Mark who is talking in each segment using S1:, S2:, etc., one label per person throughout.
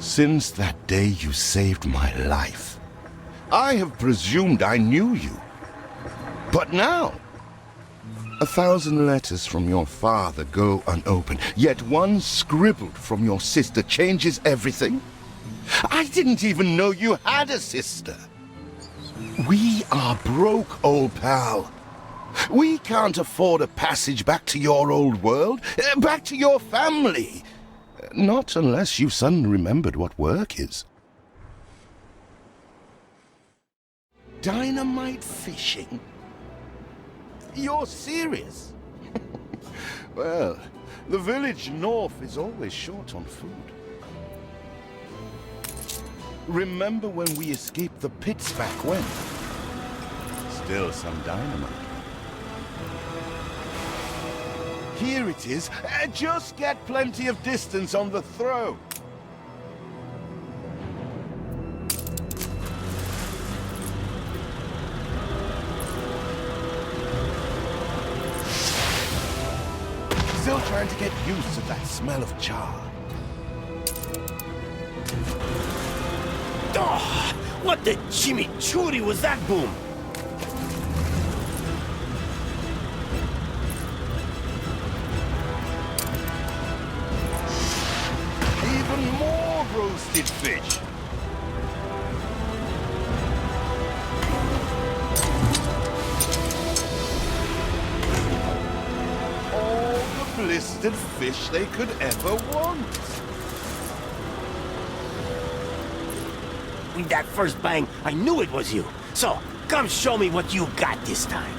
S1: Since that day you saved my life, I have presumed I knew you. But now, 1,000 letters from your father go unopened, yet one scribbled from your sister changes everything? I didn't even know you had a sister. We are broke, old pal. We can't afford a passage back to your old world, back to your family. Not unless you suddenly remembered what work is. Dynamite fishing? You're serious? Well, the village north is always short on food. Remember when we escaped the pits back when? Still some dynamite. Here it is. Just get plenty of distance on the throw. Still trying to get used to that smell of char.
S2: Oh, what the chimichurri was that boom?
S1: Even more roasted fish. All the blistered fish they could ever want.
S2: With that first bang, I knew it was you. So, come show me what you got this time.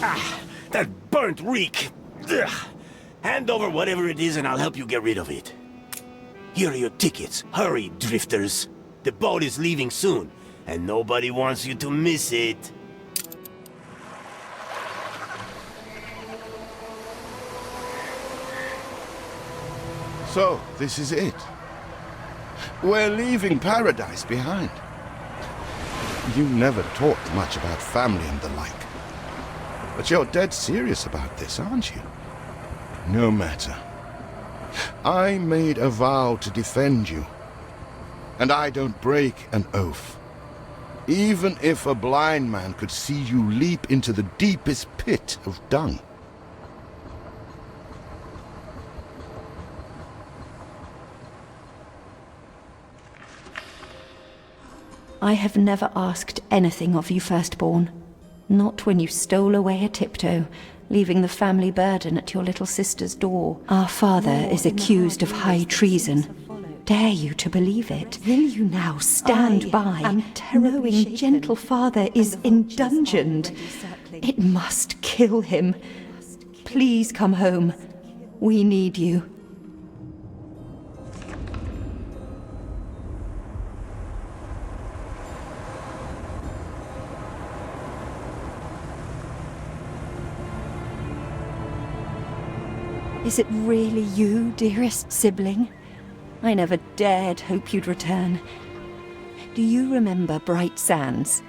S2: Ah, that burnt reek. Ugh. Hand over whatever it is and I'll help you get rid of it. Here are your tickets. Hurry, drifters. The boat is leaving soon, and nobody wants you to miss it.
S1: So, this is it. We're leaving paradise behind. You never talked much about family and the like. But you're dead serious about this, aren't you? No matter. I made a vow to defend you. And I don't break an oath. Even if a blind man could see you leap into the deepest pit of dung.
S3: I have never asked anything of you, firstborn. Not when you stole away a tiptoe, leaving the family burden at your little sister's door. Our father is accused of high treason. Dare you to believe it? Will you now stand by, knowing gentle father is indungeoned? It must kill him. Please come home. We need you. Is it really you, dearest sibling? I never dared hope you'd return. Do you remember Bright Sands?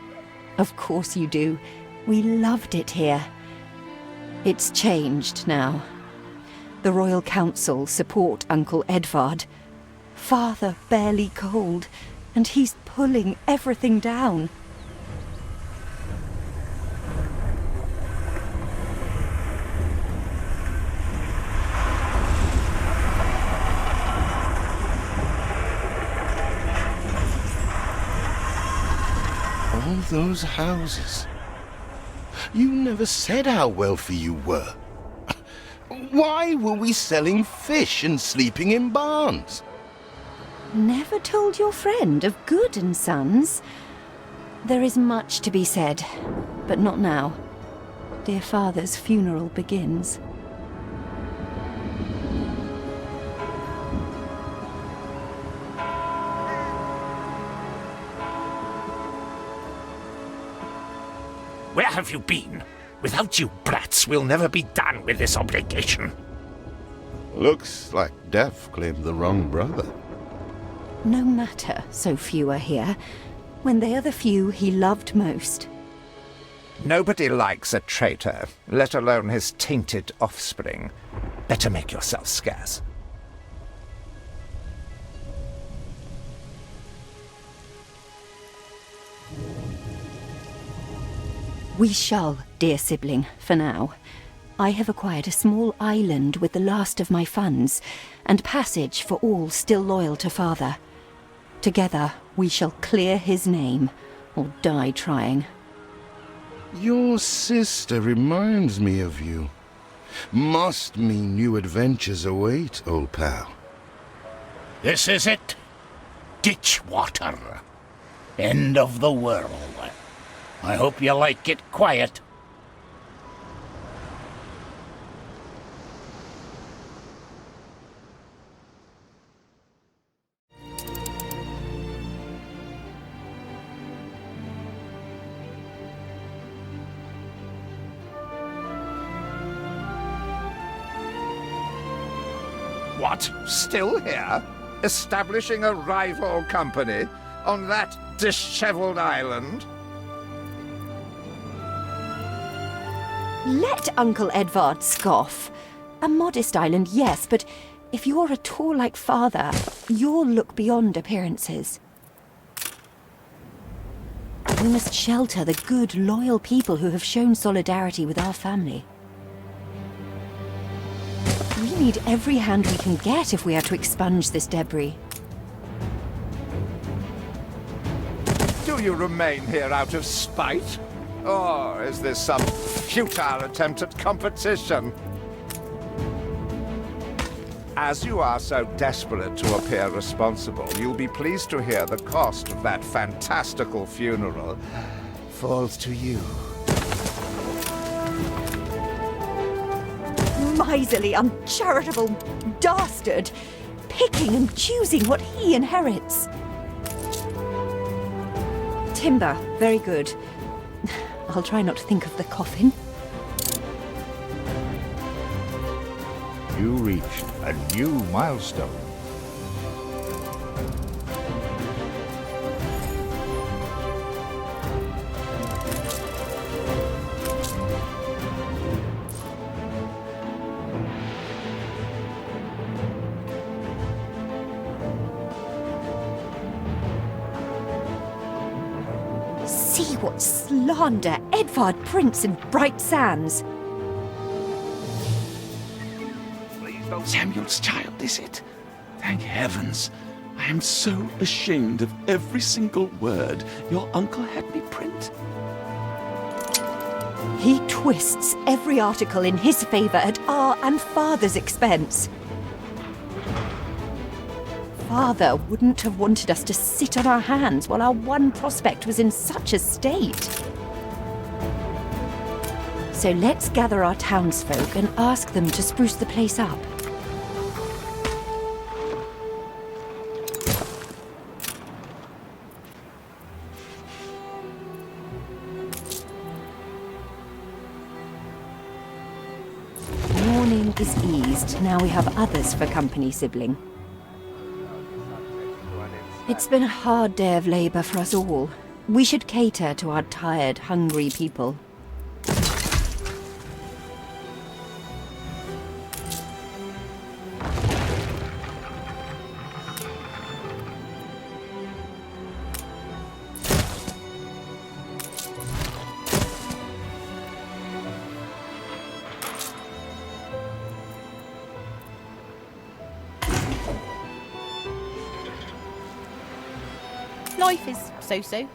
S3: Of course you do. We loved it here. It's changed now. The Royal Council support Uncle Edvard. Father barely cold, and he's pulling everything down.
S1: All those houses. You never said how wealthy you were. Why were we selling fish and sleeping in barns?
S3: Never told your friend of Good and Sons? There is much to be said, but not now. Dear father's funeral begins.
S4: Where have you been? Without you brats, we'll never be done with this obligation.
S1: Looks like Death claimed the wrong brother.
S3: No matter, so few are here, when they are the few he loved most.
S5: Nobody likes a traitor, let alone his tainted offspring. Better make yourself scarce.
S3: We shall, dear sibling, for now. I have acquired a small island with the last of my funds, and passage for all still loyal to father. Together, we shall clear his name, or die trying.
S1: Your sister reminds me of you. Must mean new adventures await, old pal.
S4: This is it. Ditch water. End of the world. I hope you like it quiet.
S5: What? Still here? Establishing a rival company on that disheveled island?
S3: Let Uncle Edvard scoff. A modest island, yes, but if you're at all like father, you'll look beyond appearances. We must shelter the good, loyal people who have shown solidarity with our family. We need every hand we can get if we are to expunge this debris.
S5: Do you remain here out of spite? Or is this some futile attempt at competition? As you are so desperate to appear responsible, you'll be pleased to hear the cost of that fantastical funeral falls to you.
S3: Miserly, uncharitable dastard! Picking and choosing what he inherits. Timber, very good. I'll try not to think of the coffin.
S6: You reached a new milestone.
S3: See what slander Edvard prints in bright sands.
S7: Samuel's child, is it? Thank heavens. I am so ashamed of every single word your uncle had me print.
S3: He twists every article in his favor at our and father's expense. Father wouldn't have wanted us to sit on our hands while our one prospect was in such a state. So let's gather our townsfolk and ask them to spruce the place up. Mourning is eased. Now we have others for company, sibling. It's been a hard day of labor for us all. We should cater to our tired, hungry people.
S8: Life is so-so.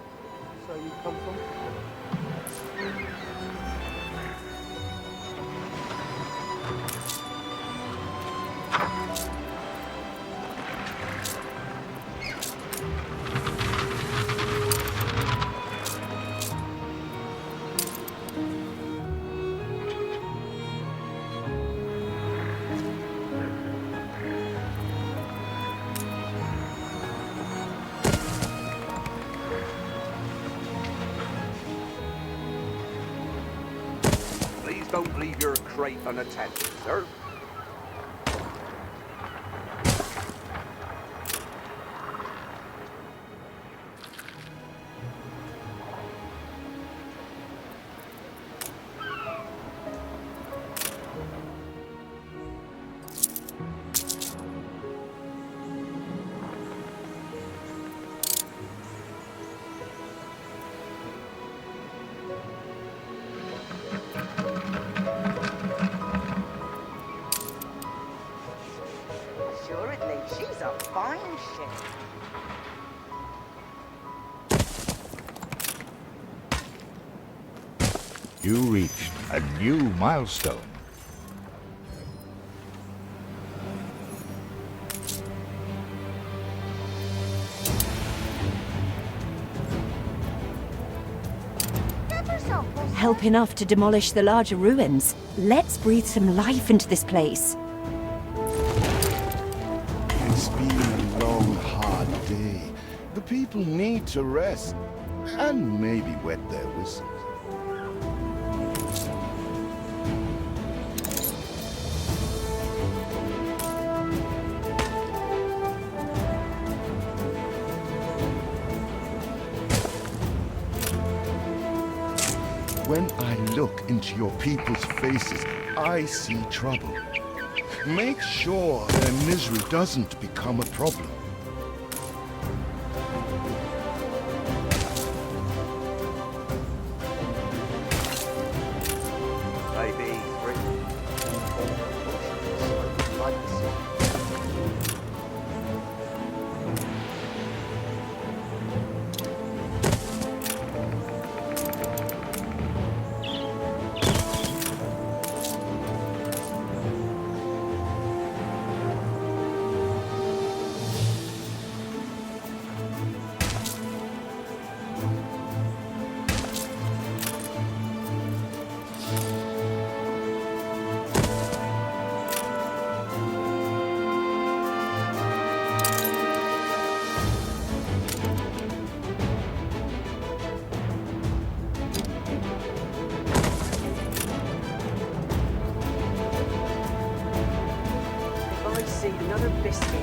S9: Don't leave your crate unattended, sir.
S6: You reached a new milestone.
S3: Help enough to demolish the larger ruins. Let's breathe some life into this place.
S1: It's been a long, hard day. The people need to rest. And maybe wet their whistles. When I look into your people's faces, I see trouble. Make sure their misery doesn't become a problem.
S9: Maybe
S8: another biscuit.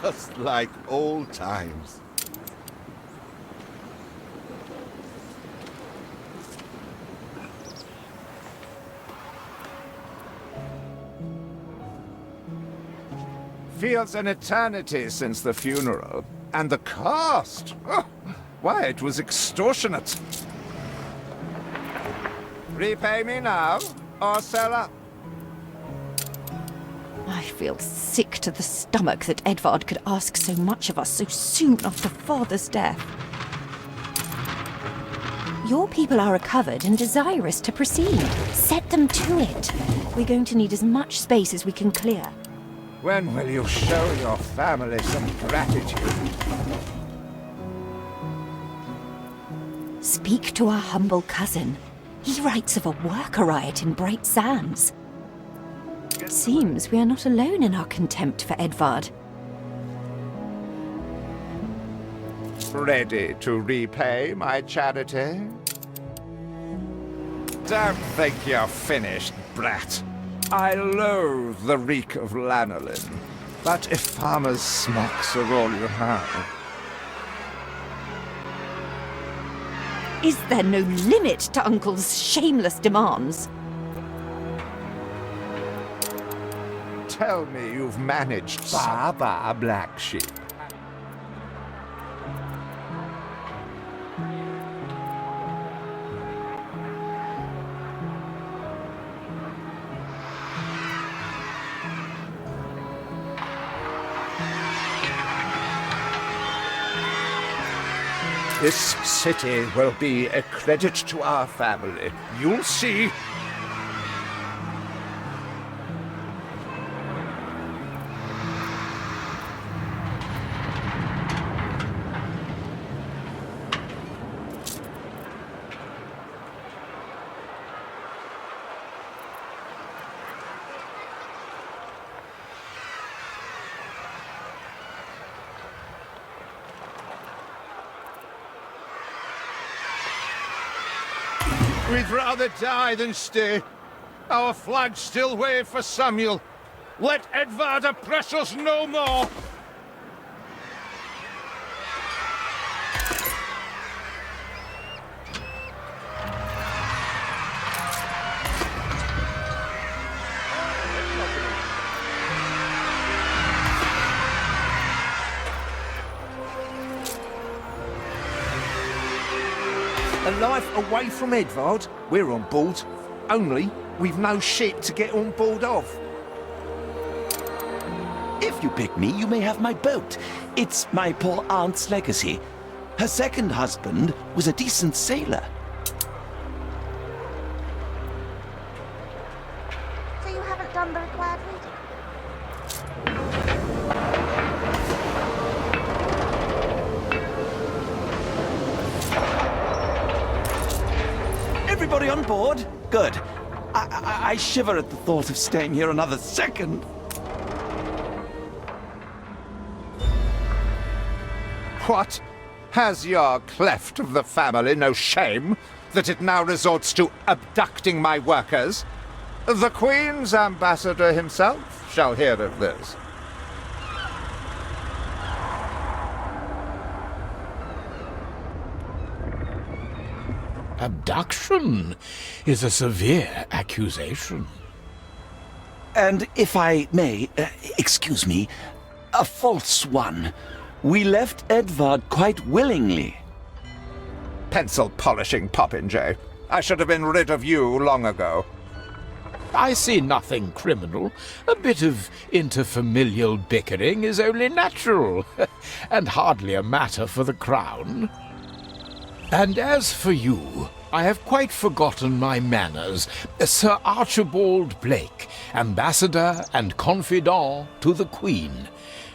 S1: Just like old times.
S5: Feels an eternity since the funeral. And the cost! Oh, why, it was extortionate. Repay me now, or sell up.
S3: I feel sick to the stomach that Edvard could ask so much of us so soon after Father's death. Your people are recovered and desirous to proceed. Set them to it. We're going to need as much space as we can clear.
S5: When will you show your family some gratitude?
S3: Speak to our humble cousin. He writes of a worker riot in Bright Sands. Seems we are not alone in our contempt for Edvard.
S5: Ready to repay my charity? Don't think you're finished, brat. I loathe the reek of lanolin. But if farmers' smocks are all you have...
S3: Is there no limit to Uncle's shameless demands?
S5: Tell me you've managed Baba, black sheep. This city will be a credit to our family. You'll see. We'd rather die than stay. Our flags still wave for Samuel. Let Edvard oppress us no more!
S9: A life away from Edvard? We're on board. Only, we've no ship to get on board of.
S7: If you pick me, you may have my boat. It's my poor aunt's legacy. Her second husband was a decent sailor.
S10: So you haven't done the required reading?
S7: Everybody on board? Good. I shiver at the thought of staying here another second.
S5: What? Has your cleft of the family no shame that it now resorts to abducting my workers? The Queen's ambassador himself shall hear of this.
S11: Abduction is a severe accusation.
S7: And if I may, excuse me, a false one. We left Edvard quite willingly.
S5: Pencil polishing popinjay. I should have been rid of you long ago.
S11: I see nothing criminal. A bit of interfamilial bickering is only natural, and hardly a matter for the crown. And as for you, I have quite forgotten my manners. Sir Archibald Blake, ambassador and confidant to the Queen.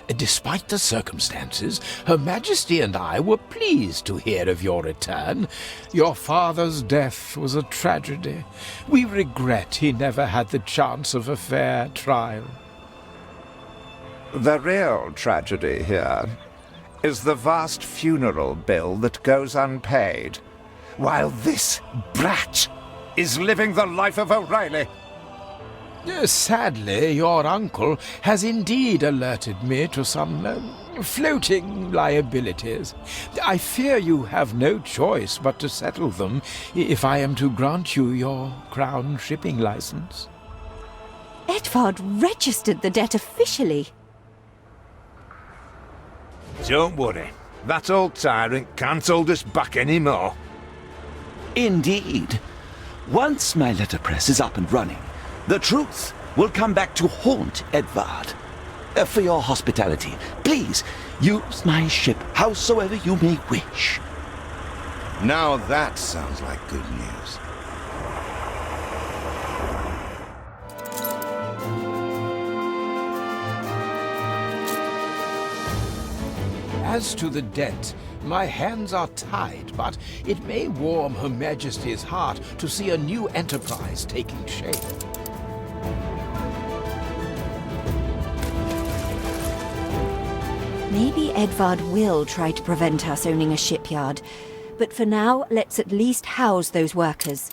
S11: Despite the circumstances, Her Majesty and I were pleased to hear of your return. Your father's death was a tragedy. We regret he never had the chance of a fair trial.
S5: The real tragedy here is the vast funeral bill that goes unpaid, while this brat is living the life of O'Reilly.
S11: Sadly, your uncle has indeed alerted me to some floating liabilities. I fear you have no choice but to settle them if I am to grant you your crown shipping license.
S3: Edvard registered the debt officially.
S5: Don't worry. That old tyrant can't hold us back anymore.
S7: Indeed. Once my letterpress is up and running, the truth will come back to haunt Edvard. For your hospitality, please use my ship howsoever you may wish.
S1: Now that sounds like good news.
S11: As to the debt, my hands are tied, but it may warm Her Majesty's heart to see a new enterprise taking shape.
S3: Maybe Edvard will try to prevent us owning a shipyard, but for now, let's at least house those workers.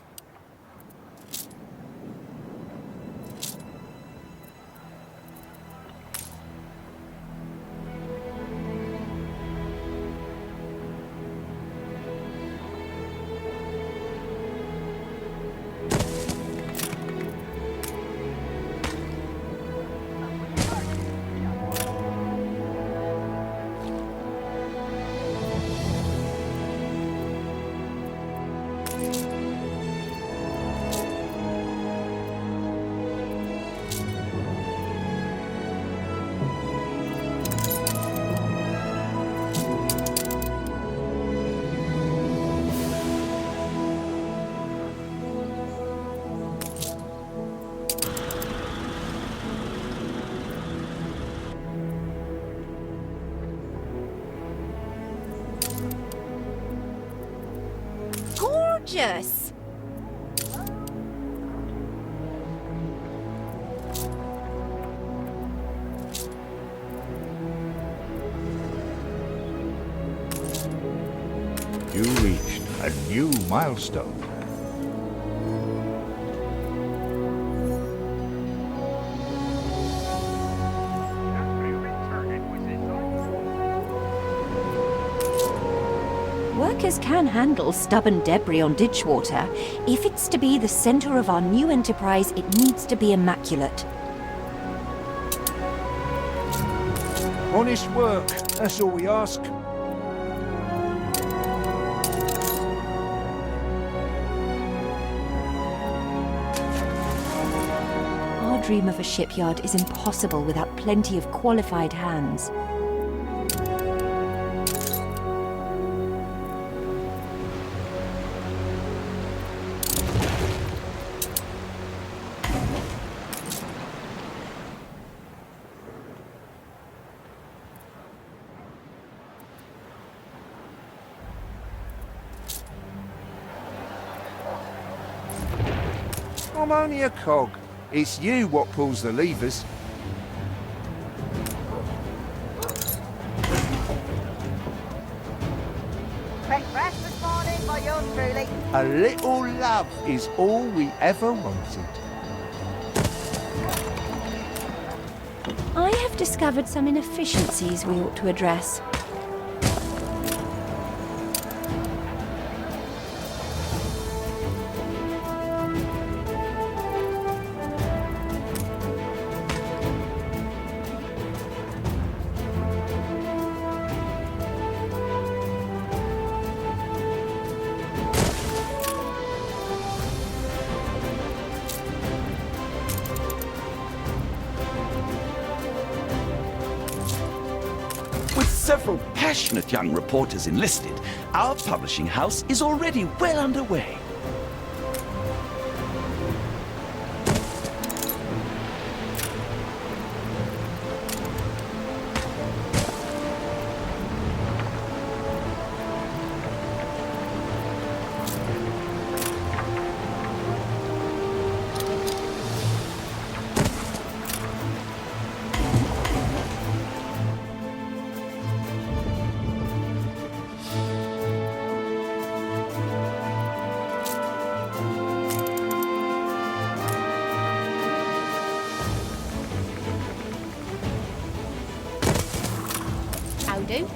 S10: Gorgeous!
S6: You reached a new milestone.
S3: workers can handle stubborn debris on Ditchwater. If it's to be the centre of our new enterprise, it needs to be immaculate.
S9: Honest work, that's all we ask.
S3: Our dream of a shipyard is impossible without plenty of qualified hands.
S9: I'm only a cog. It's you what pulls the levers.
S8: Breakfast this morning by yours truly.
S9: A little love is all we ever wanted.
S3: I have discovered some inefficiencies we ought to address.
S7: With several passionate young reporters enlisted, our publishing house is already well underway.
S3: How do?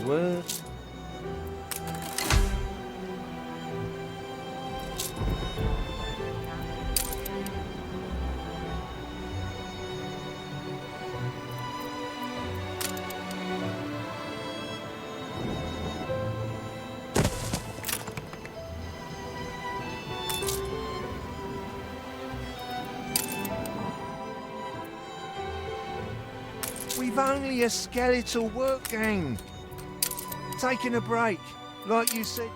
S9: Word. We've only a skeletal work gang. Taking a break, like you said.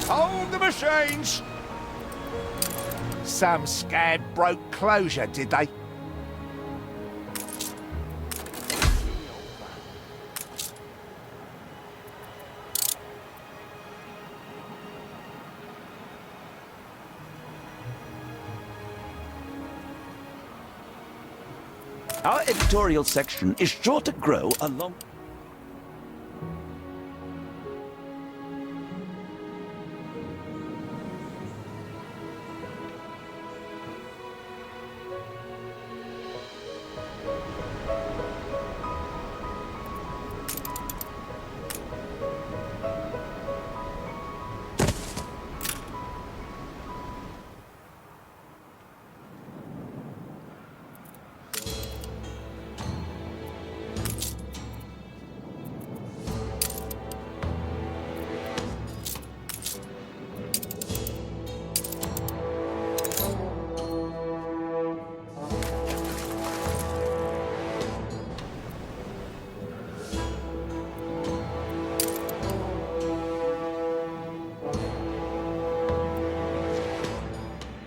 S9: Hold the machines! Some scab broke closure, did they?
S7: Our editorial section is sure to grow along.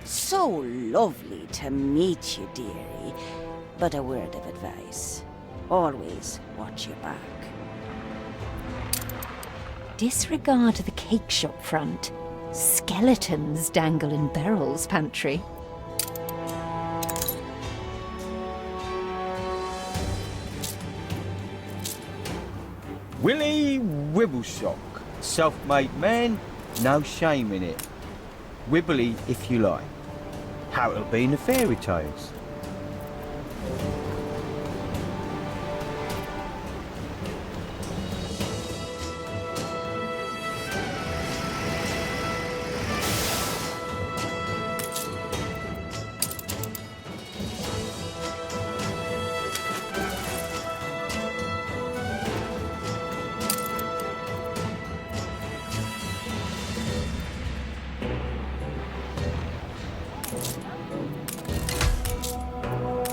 S12: So lovely to meet you, dearie. But a word of advice. Always watch your back.
S3: Disregard the cake shop front. Skeletons dangle in Beryl's pantry.
S13: Willie Wibblesock, self-made man, no shame in it. Wibbly, if you like. How it'll be in the fairy tales.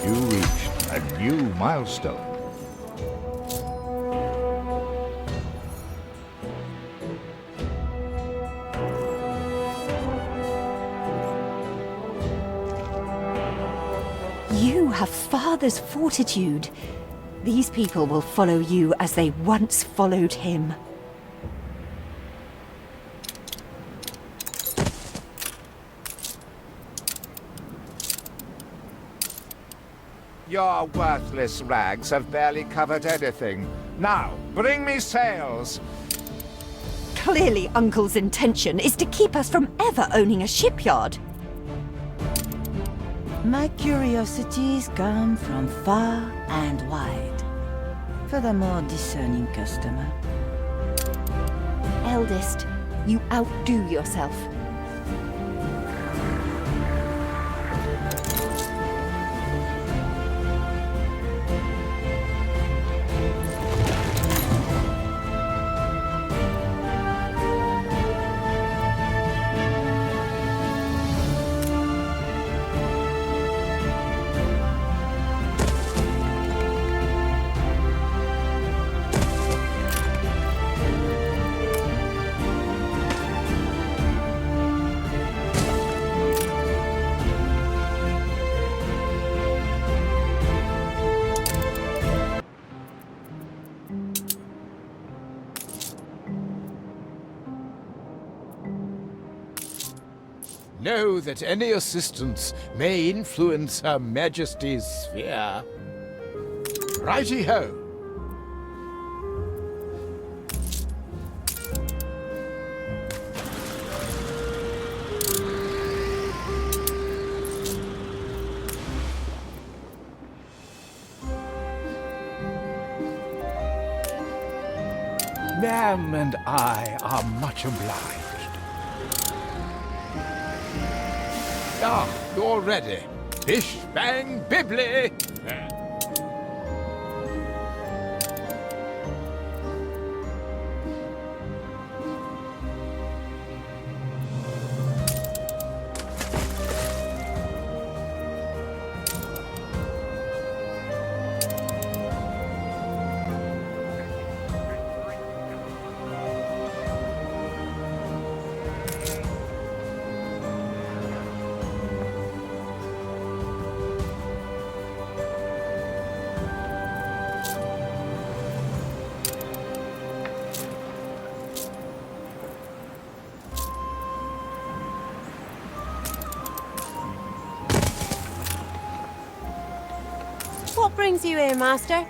S6: You reached a new milestone.
S3: You have father's fortitude. These people will follow you as they once followed him.
S5: Your worthless rags have barely covered anything. Now, bring me sails.
S3: Clearly Uncle's intention is to keep us from ever owning a shipyard.
S12: My curiosities come from far and wide. For the more discerning customer.
S3: Eldest, you outdo yourself.
S11: Know that any assistance may influence Her Majesty's sphere. Righty-ho! Ma'am and I are much obliged. Ah, you're ready. Bish, bang, bibbly!
S10: What brings you here, Master?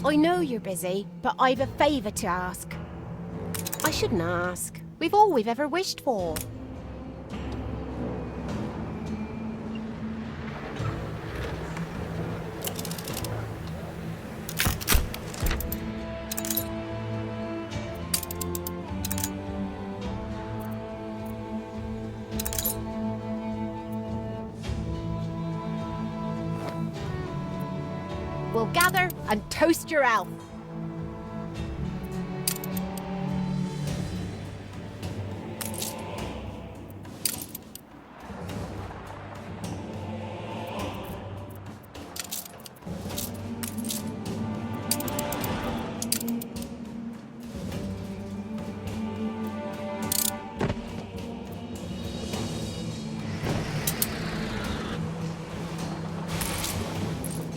S10: I know you're busy, but I've a favour to ask. I shouldn't ask. We've all we've ever wished for. we'll gather and toast your health.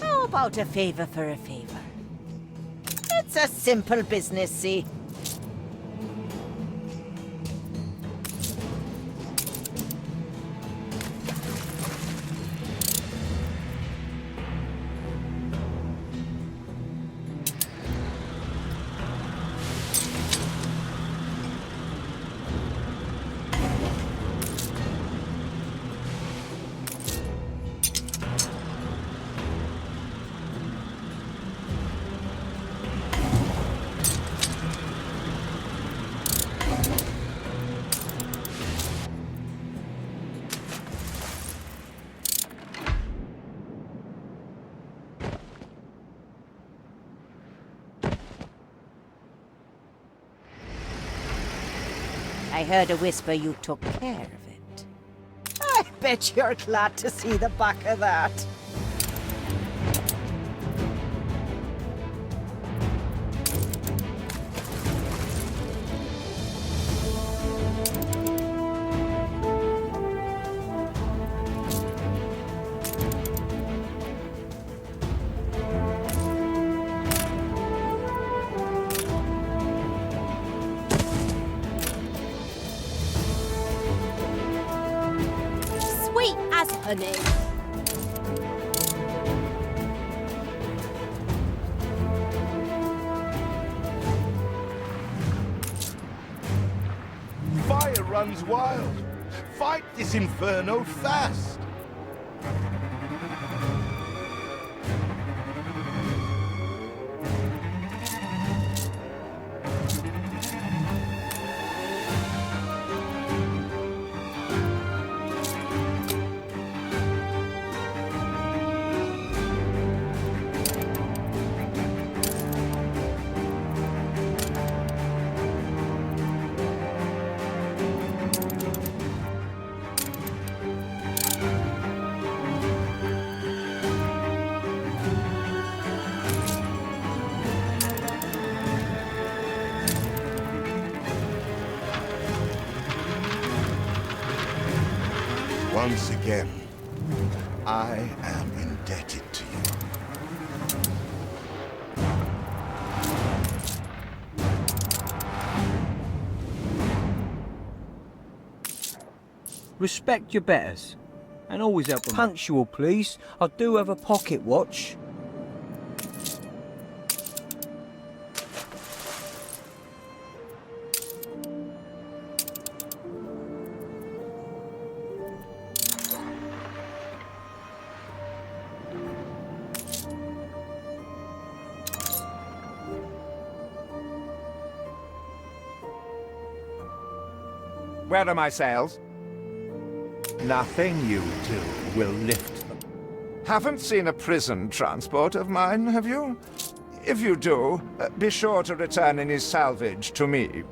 S8: How about a favor for a favor? It's a simple business, see? I heard a whisper you took care of it. I bet you're glad to see the back of that.
S10: Sweet as honey.
S1: Fire runs wild. Fight this inferno fast. Once again, I am indebted to you.
S13: Respect your betters. And always help them. Punctual, please. I do have a pocket watch.
S5: Where are my sails? Nothing you do will lift them. Haven't seen a prison transport of mine, have you? If you do, be sure to return any salvage to me.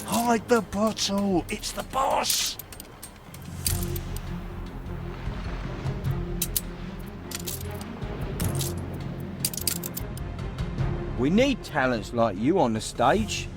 S6: Hide the bottle! It's the boss!
S13: We need talents like you on the stage.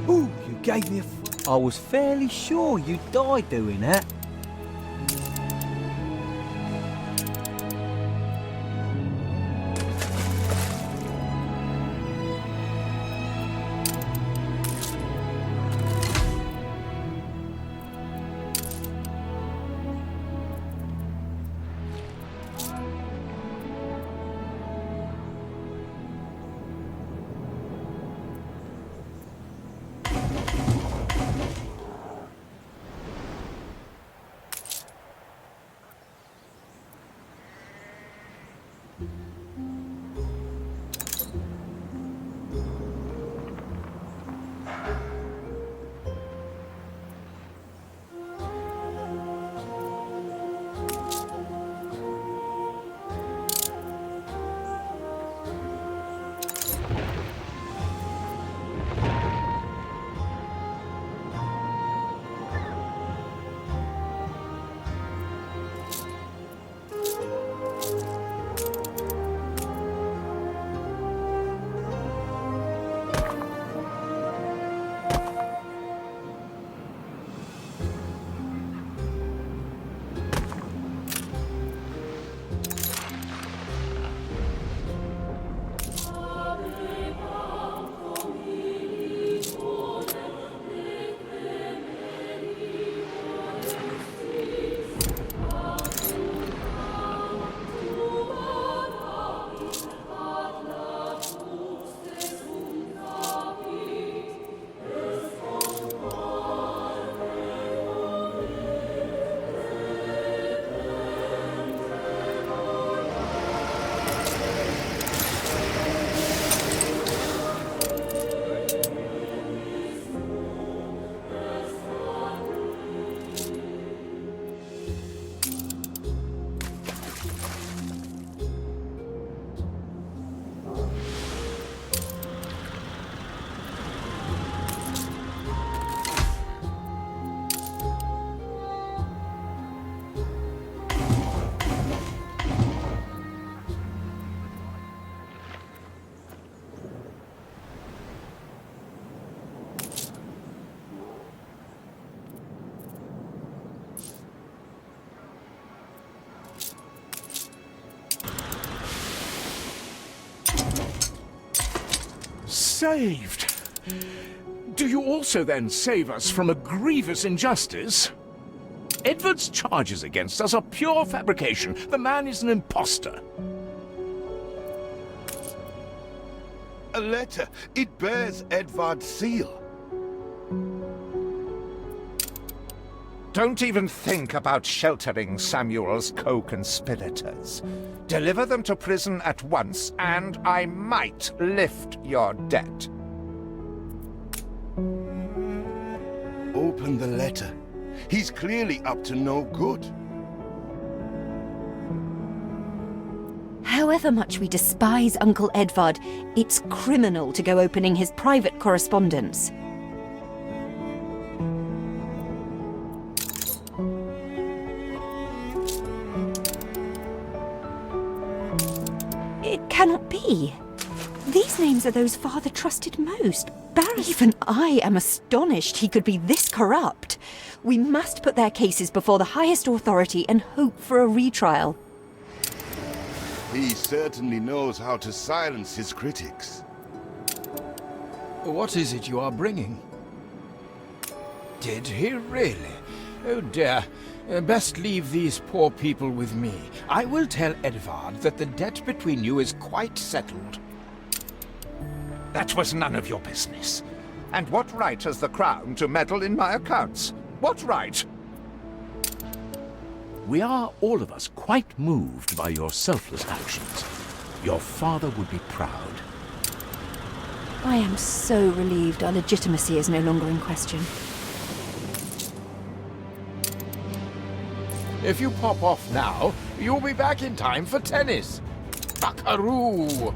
S13: Ooh, you gave me a I was fairly sure you'd die doing that.
S9: Saved! Do you also then save us from a grievous injustice? Edward's charges against us are pure fabrication. The man is an impostor.
S1: A letter. It bears Edvard's seal.
S5: Don't even think about sheltering Samuel's co-conspirators. Deliver them to prison at once, and I might lift your debt.
S1: Open the letter. He's clearly up to no good.
S3: However much we despise Uncle Edvard, it's criminal to go opening his private correspondence. It cannot be. These names are those Father trusted most. Barris. Even I am astonished he could be this corrupt. We must put their cases before the highest authority and hope for a retrial.
S1: He certainly knows how to silence his critics.
S11: What is it you are bringing? Did he really? Oh dear. Best leave these poor people with me. I will tell Edvard that the debt between you is quite settled.
S5: That was none of your business. And what right has the Crown to meddle in my accounts? What right?
S9: We are, all of us, quite moved by your selfless actions. Your father would be proud.
S3: I am so relieved our legitimacy is no longer in question.
S11: If you pop off now, you'll be back in time for tennis. Buckaroo!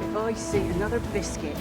S14: If I see another biscuit